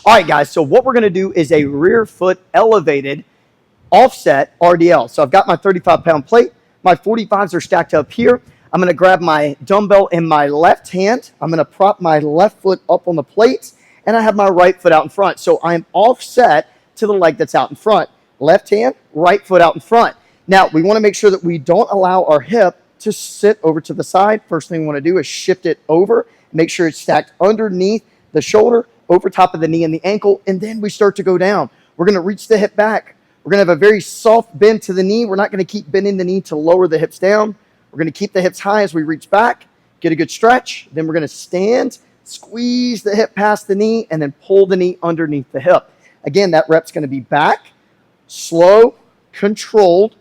All right, guys, so what we're going to do is a rear foot elevated offset RDL. So I've got my 35-pound plate. My 45s are stacked up here. I'm going to grab my dumbbell in my left hand. I'm going to prop my left foot up on the plates, and I have my right foot out in front. So I'm offset to the leg that's out in front. Left hand, right foot out in front. Now, we want to make sure that we don't allow our hip to sit over to the side. First thing we want to do is shift it over. Make sure it's stacked underneath the shoulder, over top of the knee and the ankle, and then we start to go down. We're going to reach the hip back. We're going to have a very soft bend to the knee. We're not going to keep bending the knee to lower the hips down. We're going to keep the hips high as we reach back, get a good stretch. Then we're going to stand, squeeze the hip past the knee, and then pull the knee underneath the hip. Again, that rep's going to be back, slow, controlled.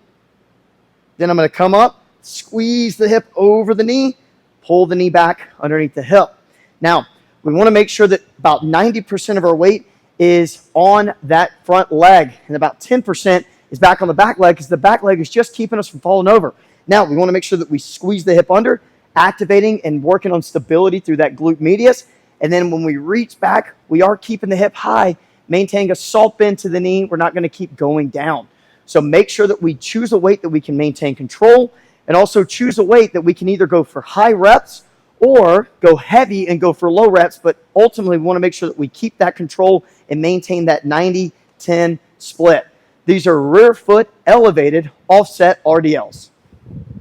Then I'm going to come up, squeeze the hip over the knee, pull the knee back underneath the hip. Now, we want to make sure that about 90% of our weight is on that front leg, and about 10% is back on the back leg, because the back leg is just keeping us from falling over. Now, we want to make sure that we squeeze the hip under, activating and working on stability through that glute medius. And then when we reach back, we are keeping the hip high, maintaining a soft bend to the knee. We're not going to keep going down. So make sure that we choose a weight that we can maintain control, and also choose a weight that we can either go for high reps or go heavy and go for low reps, but ultimately we want to make sure that we keep that control and maintain that 90-10 split. These are rear foot elevated offset RDLs.